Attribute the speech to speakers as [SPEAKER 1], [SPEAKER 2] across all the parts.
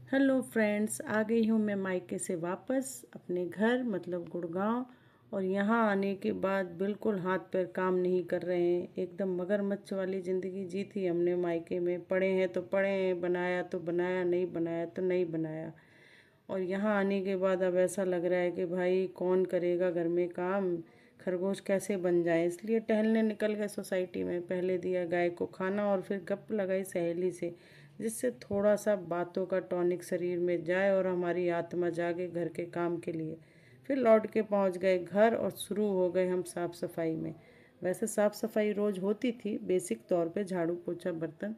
[SPEAKER 1] Hello friends, आ गई हूँ मैं मायके से वापस अपने घर मतलब गुड़गांव। और यहाँ आने के बाद बिल्कुल हाथ पैर काम नहीं कर रहे हैं। एकदम मगरमच्छ वाली ज़िंदगी जी थी हमने मायके में। पढ़े हैं तो पढ़े हैं, बनाया तो बनाया, नहीं बनाया तो नहीं बनाया। और यहाँ आने के बाद अब ऐसा लग रहा है कि भाई कौन करेगा घर में काम, खरगोश कैसे बन जाए। इसलिए टहलने निकल गए सोसाइटी में। पहले दिया गाय को खाना और फिर गप लगाई सहेली से, जिससे थोड़ा सा बातों का टॉनिक शरीर में जाए और हमारी आत्मा जागे घर के काम के लिए। फिर लौट के पहुंच गए घर और शुरू हो गए हम साफ़ सफाई में। वैसे साफ़ सफाई रोज़ होती थी, बेसिक तौर पे झाड़ू पोछा बर्तन,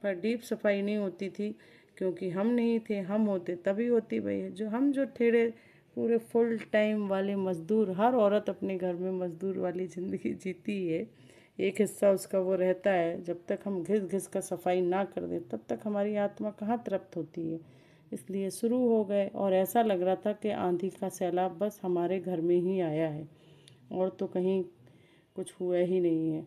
[SPEAKER 1] पर डीप सफाई नहीं होती थी क्योंकि हम नहीं थे। हम होते तभी होती भाई। जो ठेड़े पूरे फुल टाइम वाले मज़दूर, हर औरत अपने घर में मज़दूर वाली ज़िंदगी जीती है। एक हिस्सा उसका वो रहता है, जब तक हम घिस घिस कर सफाई ना कर दें तब तक हमारी आत्मा कहाँ तृप्त होती है। इसलिए शुरू हो गए और ऐसा लग रहा था कि आंधी का सैलाब बस हमारे घर में ही आया है और तो कहीं कुछ हुआ ही नहीं है।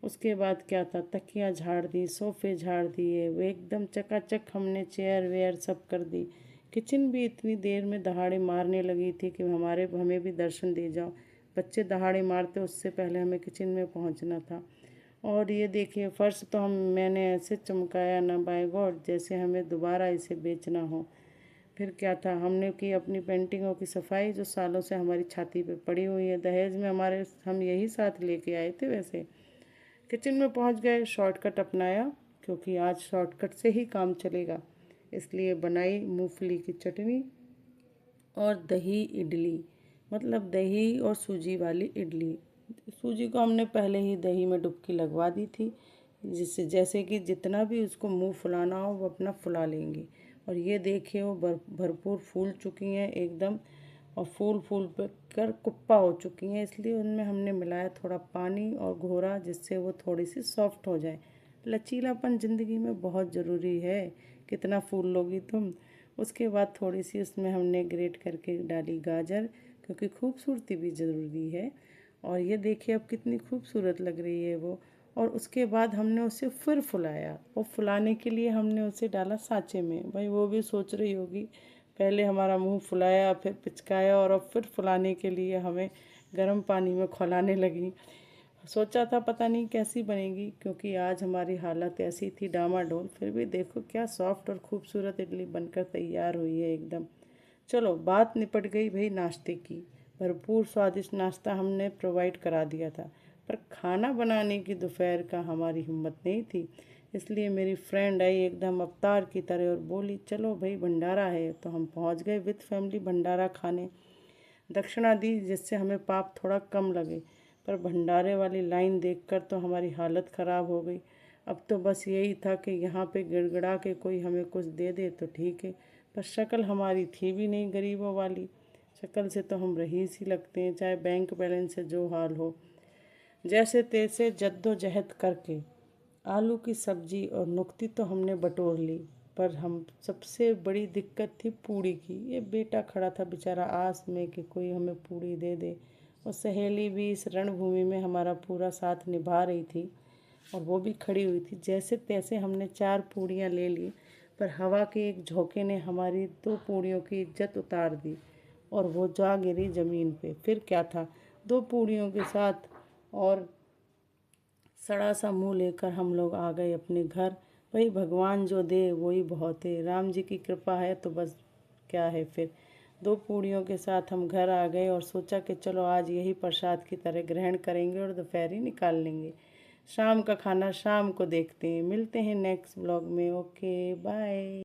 [SPEAKER 1] उसके बाद क्या था, तकिया झाड़ दी, सोफ़े झाड़ दिए, वो एकदम चकाचक हमने चेयर वेयर सब कर दी। किचन भी इतनी देर में दहाड़े मारने लगी थी कि हमें भी दर्शन दे जाओ। बच्चे दहाड़े मारते उससे पहले हमें किचन में पहुंचना था। और ये देखिए फर्श तो मैंने ऐसे चमकाया ना बाय गॉड, जैसे हमें दोबारा इसे बेचना हो। फिर क्या था, हमने की अपनी पेंटिंगों की सफाई जो सालों से हमारी छाती पे पड़ी हुई है। दहेज में हमारे हम यही साथ लेके आए थे। वैसे किचन में पहुंच गए, शॉर्टकट अपनाया क्योंकि आज शॉर्टकट से ही काम चलेगा। इसलिए बनाई मूंगफली की चटनी और दही इडली, मतलब दही और सूजी वाली इडली। सूजी को हमने पहले ही दही में डुबकी लगवा दी थी, जिससे जैसे कि जितना भी उसको मुंह फुलाना हो वो अपना फुला लेंगी। और ये देखिए वो भरपूर फूल चुकी हैं एकदम, और फूल फूल पे कर कुप्पा हो चुकी हैं। इसलिए उनमें हमने मिलाया थोड़ा पानी और घोरा, जिससे वो थोड़ी सी सॉफ्ट हो जाए। लचीलापन ज़िंदगी में बहुत ज़रूरी है। कितना फूल लोगी तुम। उसके बाद थोड़ी सी उसमें हमने ग्रेट करके डाली गाजर, क्योंकि खूबसूरती भी ज़रूरी है। और ये देखिए अब कितनी खूबसूरत लग रही है वो। और उसके बाद हमने उसे फिर फुलाया, और फुलाने के लिए हमने उसे डाला सांचे में। भाई वो भी सोच रही होगी, पहले हमारा मुंह फुलाया, फिर पिचकाया, और अब फिर फुलाने के लिए हमें गर्म पानी में खौलाने लगी। सोचा था पता नहीं कैसी बनेगी, क्योंकि आज हमारी हालत ऐसी थी डामाडोल। फिर भी देखो क्या सॉफ्ट और खूबसूरत इडली बनकर तैयार हुई है एकदम। चलो बात निपट गई भाई नाश्ते की। भरपूर स्वादिष्ट नाश्ता हमने प्रोवाइड करा दिया था, पर खाना बनाने की दोपहर का हमारी हिम्मत नहीं थी। इसलिए मेरी फ्रेंड आई एकदम अवतार की तरह और बोली चलो भाई भंडारा है। तो हम पहुंच गए विद फैमिली भंडारा खाने। दक्षिणा दी जिससे हमें पाप थोड़ा कम लगे, पर भंडारे वाली लाइन देखकर तो हमारी हालत ख़राब हो गई। अब तो बस यही था कि यहाँ पे गिड़गिड़ा के कोई हमें कुछ दे दे तो ठीक है, पर शक्ल हमारी थी भी नहीं गरीबों वाली। शक्ल से तो हम रईस ही लगते हैं, चाहे बैंक बैलेंस से जो हाल हो। जैसे तैसे जद्दोजहद करके आलू की सब्जी और नुक्ती तो हमने बटोर ली, पर हम सबसे बड़ी दिक्कत थी पूड़ी की। ये बेटा खड़ा था बेचारा आस में कि कोई हमें पूड़ी दे दे, और सहेली भी इस रणभूमि में हमारा पूरा साथ निभा रही थी, और वो भी खड़ी हुई थी। जैसे तैसे हमने 4 पूड़ियाँ ले ली, पर हवा के एक झोंके ने हमारी 2 पूड़ियों की इज्जत उतार दी, और वो जा गिरी ज़मीन पे। फिर क्या था, 2 पूड़ियों के साथ और सड़ा सा मुंह लेकर हम लोग आ गए अपने घर। वही भगवान जो दे वही बहुत है, राम जी की कृपा है तो बस क्या है। फिर 2 पूड़ियों के साथ हम घर आ गए और सोचा कि चलो आज यही प्रसाद की तरह ग्रहण करेंगे और दोपहरी निकाल लेंगे। शाम का खाना शाम को देखते हैं। मिलते हैं नेक्स्ट ब्लॉग में। Okay bye.